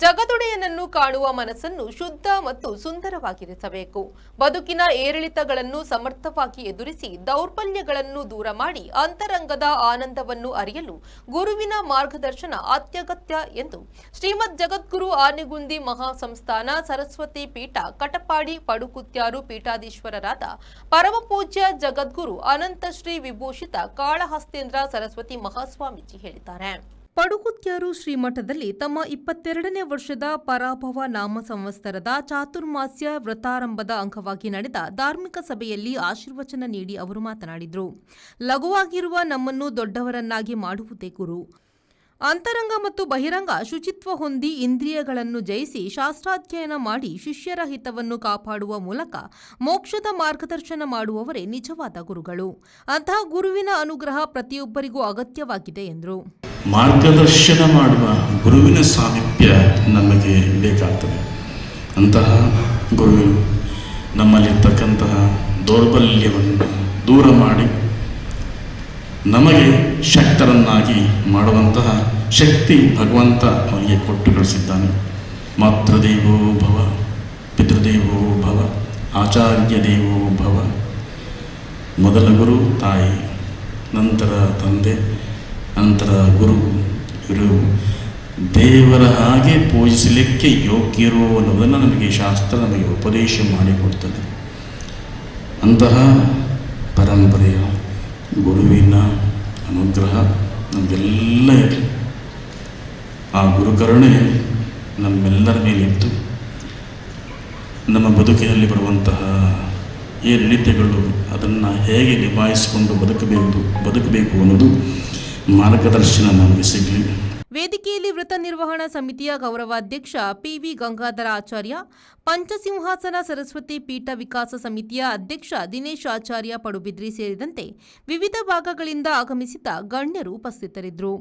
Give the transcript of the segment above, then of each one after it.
ಜಗದೊಡೆಯನನ್ನು ಕಾಣುವ ಮನಸ್ಸನ್ನು ಶುದ್ಧ ಮತ್ತು ಸುಂದರವಾಗಿರಿಸಬೇಕು. ಬದುಕಿನ ಏರಿಳಿತಗಳನ್ನು ಸಮರ್ಥವಾಗಿ ಎದುರಿಸಿ ದೌರ್ಬಲ್ಯಗಳನ್ನು ದೂರ ಮಾಡಿ ಅಂತರಂಗದ ಆನಂದವನ್ನು ಅರಿಯಲು ಗುರುವಿನ ಮಾರ್ಗದರ್ಶನ ಅತ್ಯಗತ್ಯ ಎಂದು ಶ್ರೀಮದ್ ಜಗದ್ಗುರು ಆನೆಗುಂದಿ ಮಹಾಸಂಸ್ಥಾನ ಸರಸ್ವತಿ ಪೀಠ ಕಟಪಾಡಿ ಪಡುಕುತ್ಯಾರು ಪೀಠಾಧೀಶ್ವರರಾದ ಪರಮಪೂಜ್ಯ ಜಗದ್ಗುರು ಅನಂತ ಶ್ರೀ ವಿಭೂಷಿತ ಕಾಳಹಸ್ತೇಂದ್ರ ಸರಸ್ವತಿ ಮಹಾಸ್ವಾಮೀಜಿ ಹೇಳಿದ್ದಾರೆ. ಪಡುಕುತ್ಯಾರು ಶ್ರೀಮಠದಲ್ಲಿ ತಮ್ಮ 22ನೇ ವರ್ಷದ ಪರಾಭವ ನಾಮ ಸಂವತ್ಸರದ ಚಾತುರ್ಮಾಸ್ಯ ವ್ರತಾರಂಭದ ಅಂಗವಾಗಿ ನಡೆದ ಧಾರ್ಮಿಕ ಸಭೆಯಲ್ಲಿ ಆಶೀರ್ವಚನ ನೀಡಿ ಅವರು ಮಾತನಾಡಿದರು. ಲಘುವಾಗಿರುವ ನಮ್ಮನ್ನು ದೊಡ್ಡವರನ್ನಾಗಿ ಮಾಡುವುದೇ ಗುರು. ಅಂತರಂಗ ಮತ್ತು ಬಹಿರಂಗ ಶುಚಿತ್ವ ಹೊಂದಿ ಇಂದ್ರಿಯಗಳನ್ನು ಜಯಿಸಿ ಶಾಸ್ತ್ರಾಧ್ಯಯನ ಮಾಡಿ ಶಿಷ್ಯರ ಹಿತವನ್ನು ಕಾಪಾಡುವ ಮೂಲಕ ಮೋಕ್ಷದ ಮಾರ್ಗದರ್ಶನ ಮಾಡುವವರೇ ನಿಜವಾದ ಗುರುಗಳು. ಅಂತಹ ಗುರುವಿನ ಅನುಗ್ರಹ ಪ್ರತಿಯೊಬ್ಬರಿಗೂ ಅಗತ್ಯವಾಗಿದೆ ಎಂದರು. ಮಾರ್ಗದರ್ಶನ ಮಾಡುವ ಗುರುವಿನ ಸಾಮೀಪ್ಯ ನಮಗೆ ಬೇಕಾಗ್ತದೆ. ಅಂತಹ ಗುರು ನಮ್ಮಲ್ಲಿರ್ತಕ್ಕಂತಹ ದೌರ್ಬಲ್ಯವನ್ನು ದೂರ ಮಾಡಿ ನಮಗೆ ಶಕ್ತರನ್ನಾಗಿ ಮಾಡುವಂತಹ ಶಕ್ತಿ ಭಗವಂತ ಅವನಿಗೆ ಕೊಟ್ಟು ಕಳಿಸಿದ್ದಾನೆ. ಮಾತೃದೇವೋ ಭವ, ಪಿತೃದೇವೋ ಭವ, ಆಚಾರ್ಯ ದೇವೋ ಭವ. ಮೊದಲ ಗುರು ತಾಯಿ, ನಂತರ ತಂದೆ, ನಂತರ ಗುರು. ಇವರು ದೇವರ ಹಾಗೆ ಪೂಜಿಸಲಿಕ್ಕೆ ಯೋಗ್ಯರು ಅನ್ನೋದನ್ನು ನಮಗೆ ಶಾಸ್ತ್ರ ನಮಗೆ ಉಪದೇಶ ಮಾಡಿಕೊಡ್ತದೆ. ಅಂತಹ ಪರಂಪರೆಯ ಗುರುವಿನ ಅನುಗ್ರಹ ನಮಗೆಲ್ಲ ಇರಲಿ. ಆ ಗುರುಕರುಣೆ ನಮ್ಮೆಲ್ಲರ ಮೇಲಿದ್ದು ನಮ್ಮ ಬದುಕಿನಲ್ಲಿ ಬರುವಂತಹ ಏರಿಳಿತಗಳು ಅದನ್ನು ಹೇಗೆ ನಿಭಾಯಿಸಿಕೊಂಡು ಬದುಕಬೇಕು ಅನ್ನೋದು ಮಾರ್ಗದರ್ಶನ ನಮಗೆ ಸಿಗಲಿ. ವೇದಿಕೆಯಲ್ಲಿ ವೃತ್ತ ನಿರ್ವಹಣಾ ಸಮಿತಿಯ ಗೌರವಾಧ್ಯಕ್ಷ ಪಿವಿ ಗಂಗಾಧರ ಆಚಾರ್ಯ, ಪಂಚಸಿಂಹಾಸನ ಸರಸ್ವತಿ ಪೀಠ ವಿಕಾಸ ಸಮಿತಿಯ ಅಧ್ಯಕ್ಷ ದಿನೇಶ್ ಆಚಾರ್ಯ ಪಡುಬಿದ್ರಿ ಸೇರಿದಂತೆ ವಿವಿಧ ಭಾಗಗಳಿಂದ ಆಗಮಿಸಿದ್ದ ಗಣ್ಯರು ಉಪಸ್ಥಿತರಿದ್ದರು.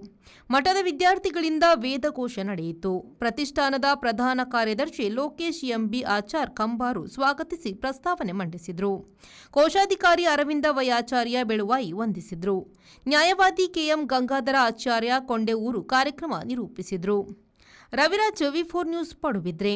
ಮಠದ ವಿದ್ಯಾರ್ಥಿಗಳಿಂದ ವೇದಘೋಷ ನಡೆಯಿತು. ಪ್ರತಿಷ್ಠಾನದ ಪ್ರಧಾನ ಕಾರ್ಯದರ್ಶಿ ಲೋಕೇಶ್ ಎಂಬಿ ಆಚಾರ್ ಕಂಬಾರು ಸ್ವಾಗತಿಸಿ ಪ್ರಸ್ತಾವನೆ ಮಂಡಿಸಿದರು. ಕೋಶಾಧಿಕಾರಿ ಅರವಿಂದ ವೈಯಾಚಾರ್ಯ ಬೆಳುವಾಯಿ ವಂದಿಸಿದರು. ನ್ಯಾಯವಾದಿ ಕೆಎಂ ಗಂಗಾಧರ ಆಚಾರ್ಯ ಕೊಂಡೆಊರು ಕಾರ್ಯಕ್ರಮ ನಿರೂಪಿಸಿದರು. ರವಿರಾಜ್, ವಿ4 ನ್ಯೂಸ್, ಪಡುಬಿದ್ರೆ.